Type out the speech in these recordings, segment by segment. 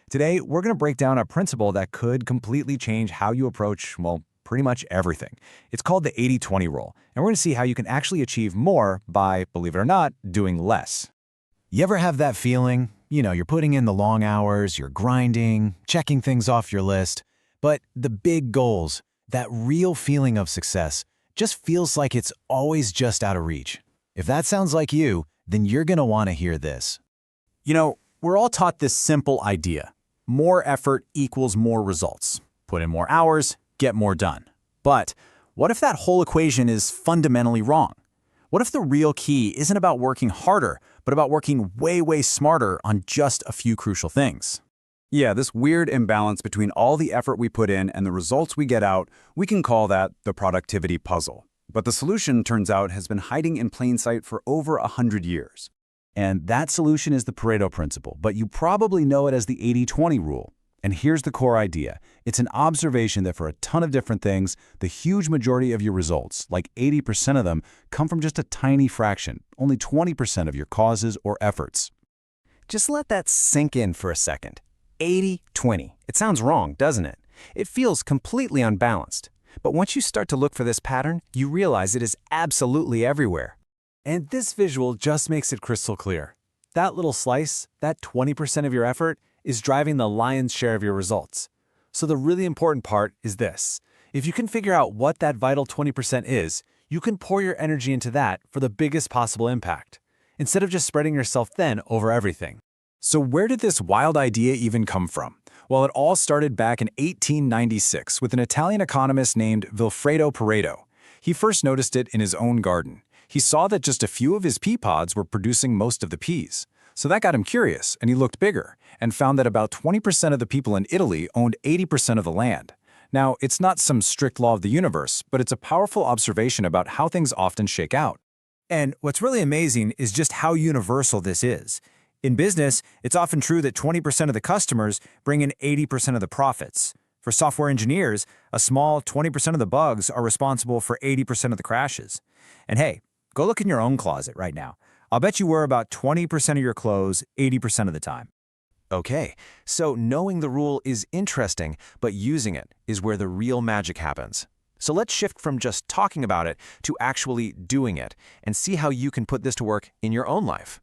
Today, we're going to break down a principle that could completely change how you approach, well, pretty much everything. It's called the 80-20 rule, and we're going to see how you can actually achieve more by, believe it or not, doing less. You ever have that feeling? You're putting in the long hours, you're grinding, checking things off your list, but the big goals, that real feeling of success, just feels like it's always just out of reach. If that sounds like you, then you're going to want to hear this. We're all taught this simple idea. More effort equals more results. Put in more hours, get more done. But what if that whole equation is fundamentally wrong? What if the real key isn't about working harder, but about working way smarter on just a few crucial things? Yeah, this weird imbalance between all the effort we put in and the results we get out, we can call that the productivity puzzle. But the solution, turns out, has been hiding in plain sight for over 100 years. And that solution is the Pareto Principle, but you probably know it as the 80-20 rule. And here's the core idea. It's an observation that for a ton of different things, the huge majority of your results, like 80% of them, come from just a tiny fraction, only 20% of your causes or efforts. Just let that sink in for a second. 80-20. It sounds wrong, doesn't it? It feels completely unbalanced. But once you start to look for this pattern, you realize it is absolutely everywhere. And this visual just makes it crystal clear. That little slice, that 20% of your effort, is driving the lion's share of your results. So the really important part is this. If you can figure out what that vital 20% is, you can pour your energy into that for the biggest possible impact, instead of just spreading yourself thin over everything. So where did this wild idea even come from? Well, it all started back in 1896 with an Italian economist named Vilfredo Pareto. He first noticed it in his own garden. He saw that just a few of his pea pods were producing most of the peas. So that got him curious, and he looked bigger, and found that about 20% of the people in Italy owned 80% of the land. Now, it's not some strict law of the universe, but it's a powerful observation about how things often shake out. And what's really amazing is just how universal this is. In business, it's often true that 20% of the customers bring in 80% of the profits. For software engineers, a small 20% of the bugs are responsible for 80% of the crashes. And hey, go look in your own closet right now. I'll bet you wear about 20% of your clothes 80% of the time. Okay, so knowing the rule is interesting, but using it is where the real magic happens. So let's shift from just talking about it to actually doing it and see how you can put this to work in your own life.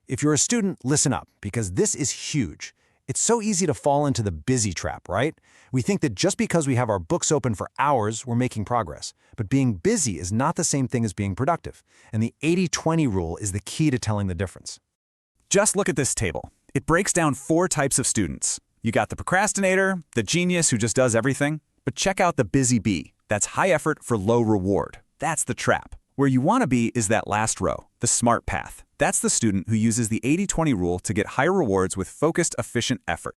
If you're a student, listen up, because this is huge. It's so easy to fall into the busy trap, right? We think that just because we have our books open for hours, we're making progress. But being busy is not the same thing as being productive. And the 80-20 rule is the key to telling the difference. Just look at this table. It breaks down 4 types of students. You got the procrastinator, the genius who just does everything. But check out the busy bee. That's high effort for low reward. That's the trap. Where you want to be is that last row, the smart path. That's the student who uses the 80-20 rule to get higher rewards with focused, efficient effort.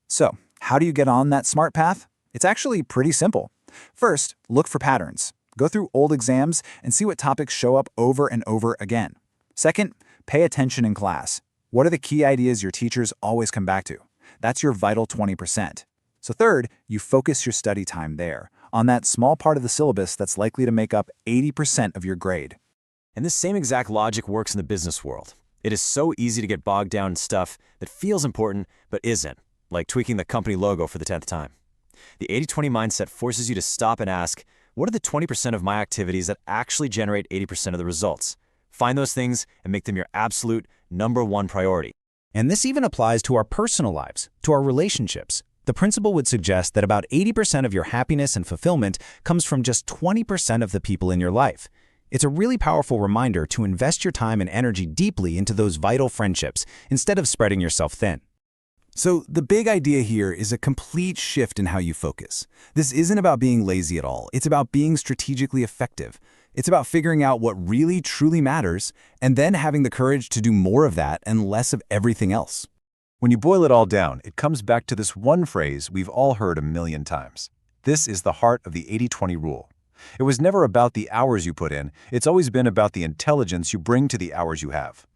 So, how do you get on that smart path? It's actually pretty simple. First, look for patterns. Go through old exams and see what topics show up over and over again. Second, pay attention in class. What are the key ideas your teachers always come back to? That's your vital 20%. So third, you focus your study time there, on that small part of the syllabus that's likely to make up 80% of your grade. And this same exact logic works in the business world. It is so easy to get bogged down in stuff that feels important but isn't, like tweaking the company logo for the 10th time. The 80-20 mindset forces you to stop and ask, what are the 20% of my activities that actually generate 80% of the results? Find those things and make them your absolute #1 priority. And this even applies to our personal lives, to our relationships. The principle would suggest that about 80% of your happiness and fulfillment comes from just 20% of the people in your life. It's a really powerful reminder to invest your time and energy deeply into those vital friendships instead of spreading yourself thin. So the big idea here is a complete shift in how you focus. This isn't about being lazy at all. It's about being strategically effective. It's about figuring out what really truly matters and then having the courage to do more of that and less of everything else. When you boil it all down, it comes back to this one phrase we've all heard a million times. This is the heart of the 80-20 rule. It was never about the hours you put in. It's always been about the intelligence you bring to the hours you have.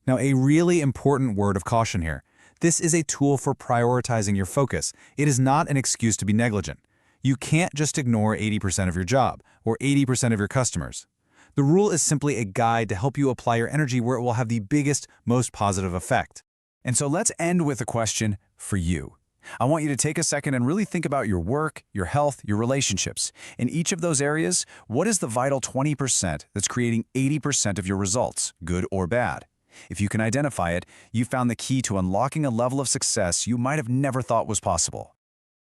Now, a really important word of caution here. This is a tool for prioritizing your focus. It is not an excuse to be negligent. You can't just ignore 80% of your job or 80% of your customers. The rule is simply a guide to help you apply your energy where it will have the biggest, most positive effect. And so let's end with a question for you. I want you to take a second and really think about your work, your health, your relationships. In each of those areas, what is the vital 20% that's creating 80% of your results, good or bad? If you can identify it, you found the key to unlocking a level of success you might have never thought was possible.